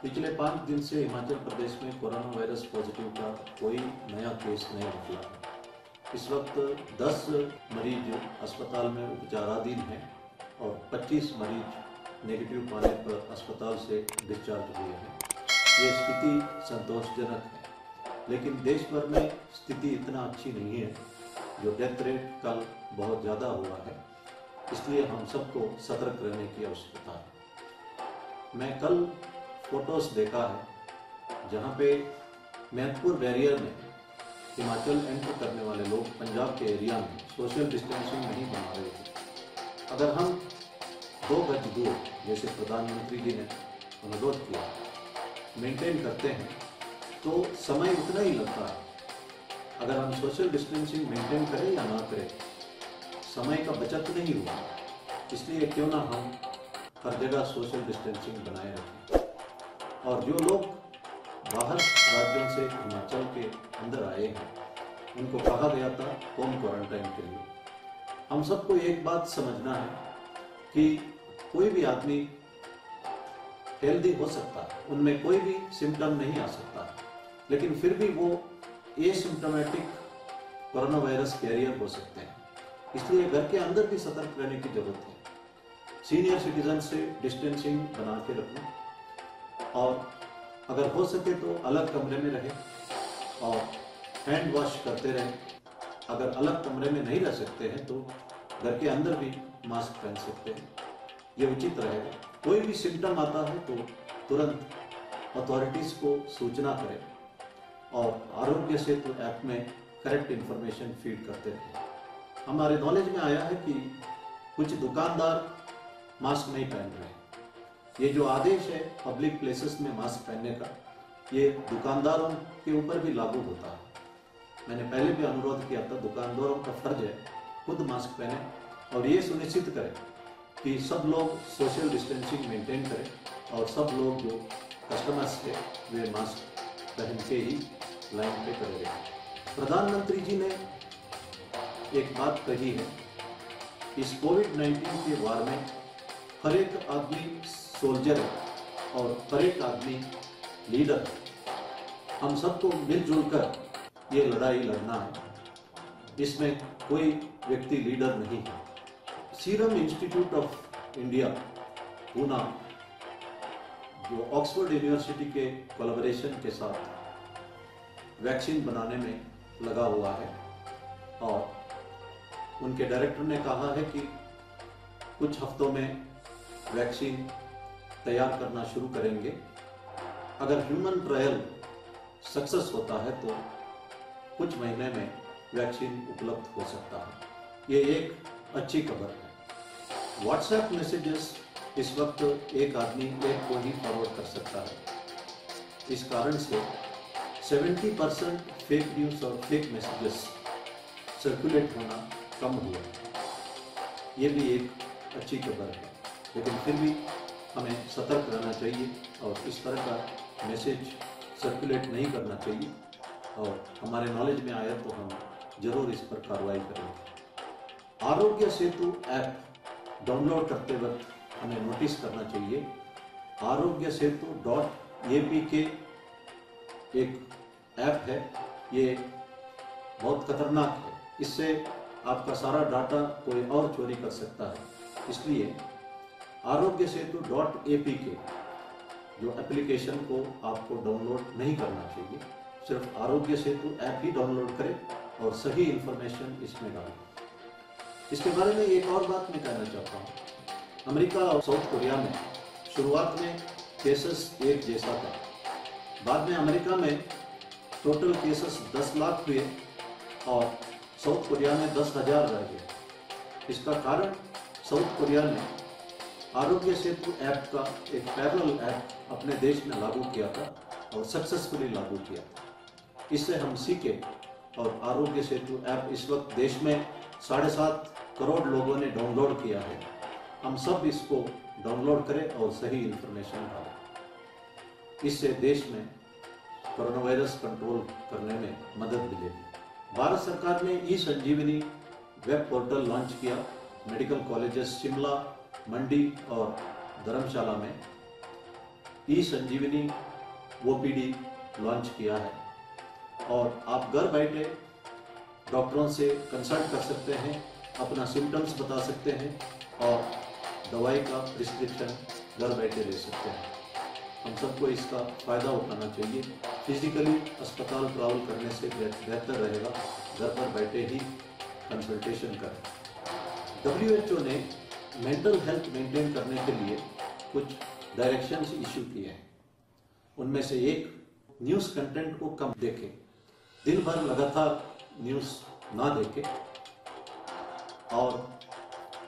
पिछले 5 दिन से हिमाचल प्रदेश में कोरोना वायरस पॉजिटिव का कोई नया केस नहीं निकला है। इस वक्त 10 मरीज अस्पताल में उपचाराधीन हैं और 25 मरीज नेगेटिव पाने पर अस्पताल से डिस्चार्ज हुए हैं। ये स्थिति संतोषजनक है, लेकिन देश भर में स्थिति इतना अच्छी नहीं है। जो डेथ रेट कल बहुत ज़्यादा हुआ है, इसलिए हम सबको सतर्क रहने की आवश्यकता है। मैं कल फोटोज देखा है जहाँ पे मैनपुर बैरियर में हिमाचल एंटर करने वाले लोग पंजाब के एरिया में सोशल डिस्टेंसिंग नहीं बना रहे थे। अगर हम 2 गज दूर, जैसे प्रधानमंत्री जी ने अनुरोध किया, मेंटेन करते हैं तो समय उतना ही लगता है। अगर हम सोशल डिस्टेंसिंग मेंटेन करें या ना करें, समय का बचत नहीं हुआ। इसलिए क्यों ना हम हर जगह सोशल डिस्टेंसिंग बनाए रखें। और जो लोग बाहर राज्यों से हिमाचल के अंदर आए हैं, उनको कहा गया था होम क्वारंटाइन के लिए। हम सबको एक बात समझना है कि कोई भी आदमी हेल्दी हो सकता है, उनमें कोई भी सिम्टम नहीं आ सकता, लेकिन फिर भी वो एसिम्टोमेटिक कोरोना वायरस कैरियर हो सकते हैं। इसलिए घर के अंदर भी सतर्क रहने की जरूरत है। सीनियर सिटीजन से डिस्टेंसिंग बना के रखें और अगर हो सके तो अलग कमरे में रहें और हैंड वॉश करते रहें। अगर अलग कमरे में नहीं रह सकते हैं तो घर के अंदर भी मास्क पहन सकते हैं, ये उचित रहेगा। कोई भी सिम्टम आता है तो तुरंत अथॉरिटीज़ को सूचना करें और आरोग्य सेतु ऐप में करेक्ट इन्फॉर्मेशन फीड करते रहें। हमारे नॉलेज में आया है कि कुछ दुकानदार मास्क नहीं पहन रहे हैं। ये जो आदेश है पब्लिक प्लेसेस में मास्क पहनने का, ये दुकानदारों के ऊपर भी लागू होता है। मैंने पहले भी अनुरोध किया था, दुकानदारों का फर्ज है खुद मास्क पहने और ये सुनिश्चित करें कि सब लोग सोशल डिस्टेंसिंग मेंटेन करें और सब लोग जो कस्टमर्स थे वे मास्क पहन के ही लाइन पे खड़े रहे। प्रधानमंत्री जी ने एक बात कही है, इस कोविड-19 के वार में हर एक आदमी सोल्जर है और हर एक आदमी लीडर है। हम सबको मिलजुल कर ये लड़ाई लड़ना है। इसमें कोई व्यक्ति लीडर नहीं है। Serum institute of India Poona, जो ऑक्सफोर्ड यूनिवर्सिटी के कोलैबोरेशन के साथ वैक्सीन बनाने में लगा हुआ है और उनके डायरेक्टर ने कहा है कि कुछ हफ्तों में वैक्सीन तैयार करना शुरू करेंगे। अगर ह्यूमन ट्रायल सक्सेस होता है तो कुछ महीने में वैक्सीन उपलब्ध हो सकता है। ये एक अच्छी खबर है। व्हाट्सएप मैसेजेस इस वक्त एक आदमी एक को ही फॉरवर्ड कर सकता है। इस कारण से 70% फेक न्यूज़ और फेक मैसेजेस सर्कुलेट होना कम हुआ। ये भी एक अच्छी खबर है, लेकिन फिर भी हमें सतर्क रहना चाहिए और इस तरह का मैसेज सर्कुलेट नहीं करना चाहिए। और हमारे नॉलेज में आया तो हम जरूर इस पर कार्रवाई करेंगे। आरोग्य सेतु ऐप डाउनलोड करते वक्त हमें नोटिस करना चाहिए, आरोग्य सेतु .apk एक ऐप है, ये बहुत खतरनाक है। इससे आपका सारा डाटा कोई और चोरी कर सकता है। इसलिए आरोग्य सेतु .apk जो एप्लीकेशन को आपको डाउनलोड नहीं करना चाहिए। सिर्फ आरोग्य सेतु ऐप ही डाउनलोड करें और सही इंफॉर्मेशन इसमें डालें। इसके बारे में एक और बात मैं कहना चाहता हूँ। अमेरिका और साउथ कोरिया में शुरुआत में केसेस एक जैसा था, बाद में अमेरिका में टोटल केसेस 10 लाख हुए और साउथ कोरिया में 10,000 रह गए। इसका कारण साउथ कोरिया ने आरोग्य सेतु ऐप का एक पैरेलल ऐप अपने देश में लागू किया था और सक्सेसफुली लागू किया था। इससे हम सीखे और आरोग्य सेतु ऐप इस वक्त देश में 7.5 करोड़ लोगों ने डाउनलोड किया है। हम सब इसको डाउनलोड करें और सही इंफॉर्मेशन डालें। इससे देश में कोरोना वायरस कंट्रोल करने में मदद मिलेगी। भारत सरकार ने ई-संजीवनी वेब पोर्टल लॉन्च किया। मेडिकल कॉलेजेस शिमला, मंडी और धर्मशाला में ई संजीवनी ओपीडी लॉन्च किया है और आप घर बैठे डॉक्टरों से कंसल्ट कर सकते हैं, अपना सिम्टम्स बता सकते हैं और दवाई का प्रिस्क्रिप्शन घर बैठे ले सकते हैं। हम सबको इसका फ़ायदा उठाना चाहिए। फिजिकली अस्पताल ट्रैवल करने से बेहतर रहेगा घर पर बैठे ही कंसल्टेशन करें। WHO ने मेंटल हेल्थ मेंटेन करने के लिए कुछ डायरेक्शंस इशू किए हैं। उनमें से एक, न्यूज़ कंटेंट को कम देखें, दिन भर लगातार न्यूज़ ना देखें और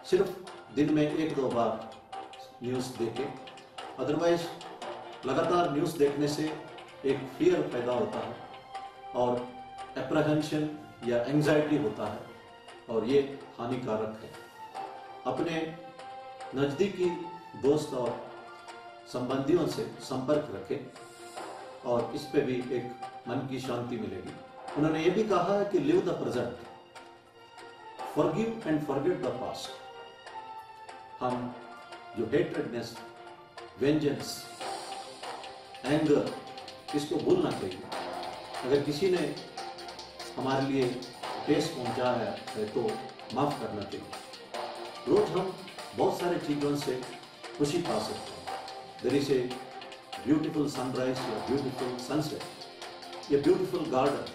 सिर्फ दिन में 1-2 बार न्यूज़ देखें। अदरवाइज लगातार न्यूज़ देखने से एक फियर पैदा होता है और एप्रहेंशन या एंजाइटी होता है और ये हानिकारक है। अपने नज़दीकी दोस्त और संबंधियों से संपर्क रखें और इस पे भी एक मन की शांति मिलेगी। उन्होंने ये भी कहा है कि live the present, forgive and forget the past. हम जो हेट्रेडनेस, वेंजेंस, एंगर, इसको भूलना चाहिए। अगर किसी ने हमारे लिए ठेस पहुंचा है तो माफ करना चाहिए। रोज हम बहुत सारी चीज़ों से खुशी पा सकते हैं। There is a beautiful sunrise या beautiful sunset, a beautiful garden,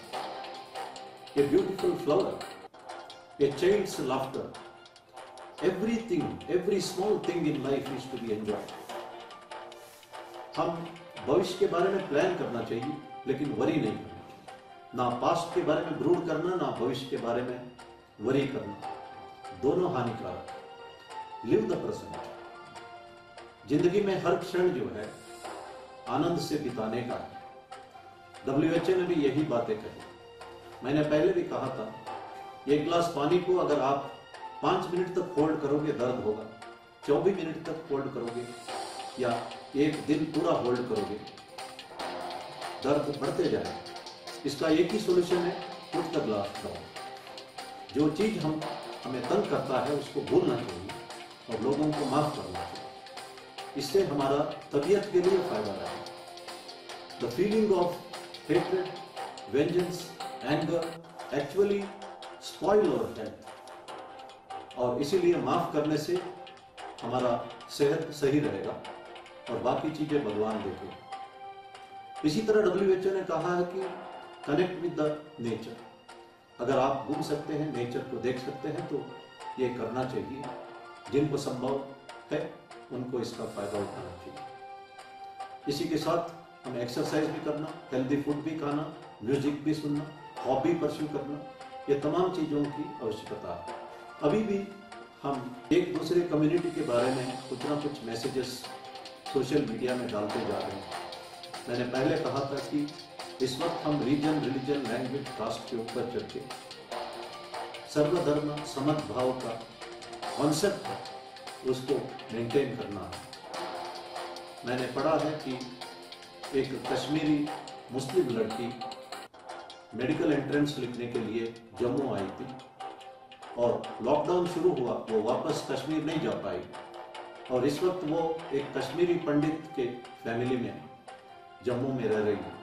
a beautiful flower, a child's laughter, every small thing in life is to be enjoyed। हम भविष्य के बारे में प्लान करना चाहिए लेकिन वरी नहीं करना। ना पास्ट के बारे में ब्रूड करना, ना भविष्य के बारे में वरी करना, दोनों हानिकारक। Live the present. जिंदगी में हर क्षण जो है आनंद से बिताने का है। WHO ने भी यही बातें कही। मैंने पहले भी कहा था, एक गिलास पानी को अगर आप 5 मिनट तक होल्ड करोगे दर्द होगा, 24 मिनट तक होल्ड करोगे या एक दिन पूरा होल्ड करोगे दर्द बढ़ते जाएगा। इसका एक ही सॉल्यूशन है, पुट द ग्लास डाउन। जो चीज हमें तंग करता है उसको भूलना चाहिए और लोगों को माफ करना चाहिए। इससे हमारा तबीयत के लिए फायदा रहेगा। The feeling of hatred, vengeance, anger actually spoil our health और इसीलिए माफ करने से हमारा सेहत सही रहेगा और बाकी चीजें भगवान देखें। इसी तरह WHO ने कहा है कि कनेक्ट विद द नेचर। अगर आप घूम सकते हैं, नेचर को देख सकते हैं तो ये करना चाहिए। जिनको संभव है उनको इसका फायदा उठाना चाहिए। इसी के साथ हमें एक्सरसाइज भी करना, हेल्दी फूड भी खाना, म्यूजिक भी सुनना, हॉबी परस्यू करना, ये तमाम चीज़ों की आवश्यकता है। अभी भी हम एक दूसरे कम्युनिटी के बारे में कुछ ना कुछ मैसेजेस सोशल मीडिया में डालते जा रहे हैं। मैंने पहले कहा था कि इस वक्त हम रीजन, रिलीजन, लैंग्वेज, कास्ट के ऊपर चल के सर्वधर्म समभाव का कॉन्सेप्ट है उसको मेंटेन करना है। मैंने पढ़ा है कि एक कश्मीरी मुस्लिम लड़की मेडिकल एंट्रेंस लिखने के लिए जम्मू आई थी और लॉकडाउन शुरू हुआ, वो वापस कश्मीर नहीं जा पाई और इस वक्त वो एक कश्मीरी पंडित के फैमिली में जम्मू में रह रही है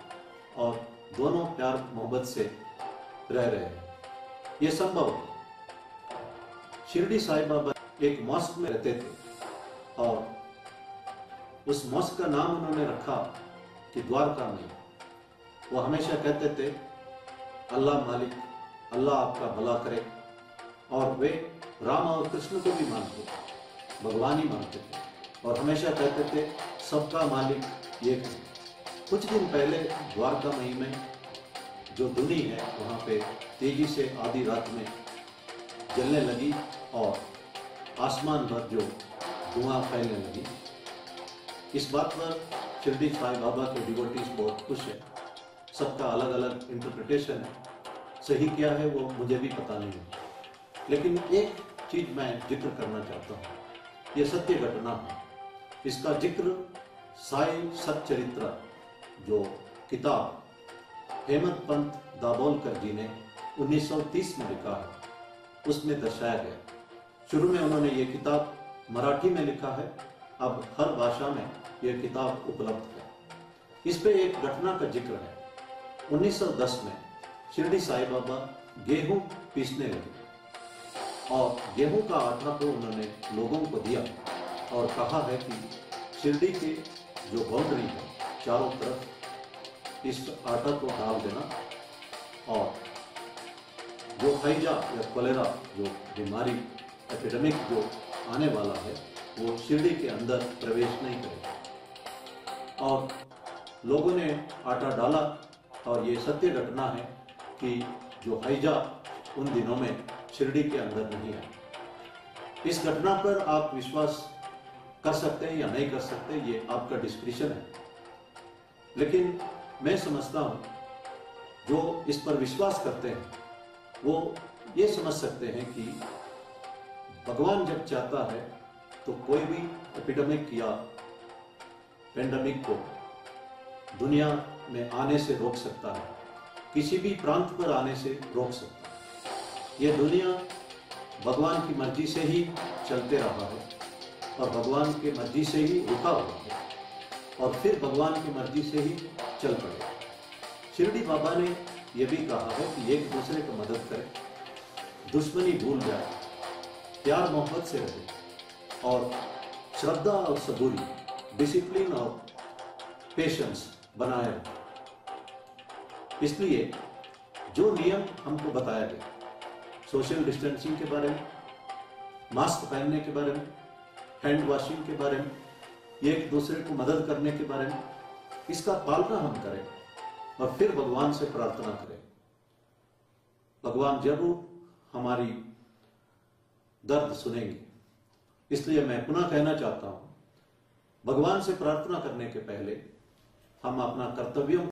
और दोनों प्यार मोहब्बत से रह रहे हैं। ये संभव है। शिरडी साईं बाबा एक मॉस्क में रहते थे और उस मॉस्क का नाम उन्होंने रखा कि द्वारका में। वो हमेशा कहते थे, अल्लाह मालिक, अल्लाह आपका भला करे। और वे राम और कृष्ण को भी मानते थे, भगवान ही मानते थे और हमेशा कहते थे सबका मालिक एक है। कुछ दिन पहले द्वारका मई में जो धुनी है वहाँ पे तेजी से आधी रात में जलने लगी और आसमान भर जो धुआं फैलने लगी। इस बात पर शिरडी साईं बाबा के डिवोटीज बहुत खुश है। सबका अलग अलग इंटरप्रिटेशन है, सही क्या है वो मुझे भी पता नहीं है, लेकिन एक चीज मैं जिक्र करना चाहता हूँ। ये सत्य घटना है। इसका जिक्र साई सच्चरित्र जो किताब हेमंत पंत दाभोलकर जी ने 1930 में लिखा है उसमें दर्शाया गया। शुरू में उन्होंने ये किताब मराठी में लिखा है, अब हर भाषा में यह किताब उपलब्ध है। इस पे एक घटना का जिक्र है। 1910 में शिरडी साईं बाबा गेहूं पीसने लगे और गेहूं का आटा को उन्होंने लोगों को दिया और कहा है कि शिरडी के जो बाउंड्री है चारों तरफ इस आटा को डाल देना और जो हैजा या कोलेरा जो बीमारी एपिडेमिक जो आने वाला है वो शिरडी के अंदर प्रवेश नहीं करेगा। और लोगों ने आटा डाला और ये सत्य घटना है कि जो हैजा उन दिनों में शिरडी के अंदर नहीं आया। इस घटना पर आप विश्वास कर सकते हैं या नहीं कर सकते, ये आपका डिस्क्रिप्शन है, लेकिन मैं समझता हूं जो इस पर विश्वास करते हैं वो ये समझ सकते हैं कि भगवान जब चाहता है तो कोई भी एपिडेमिक या पेंडेमिक को दुनिया में आने से रोक सकता है, किसी भी प्रांत पर आने से रोक सकता है। ये दुनिया भगवान की मर्जी से ही चलते रहा है और भगवान की मर्जी से ही रुका हुआ है और फिर भगवान की मर्जी से ही चल पड़ेगा। शिरडी बाबा ने यह भी कहा है कि एक दूसरे को मदद करें, दुश्मनी भूल जाए, प्यार मोहब्बत से रहे और श्रद्धा और सबूरी, डिसिप्लिन और पेशेंस बनाए रखें। इसलिए जो नियम हमको बताया गया, सोशल डिस्टेंसिंग के बारे में, मास्क पहनने के बारे में, हैंड वॉशिंग के बारे में, एक दूसरे को मदद करने के बारे में, इसका पालना हम करें और फिर भगवान से प्रार्थना करें। भगवान जरूर हमारी दर्द सुनेंगे। इसलिए मैं पुनः कहना चाहता हूं, भगवान से प्रार्थना करने के पहले हम अपना कर्तव्यों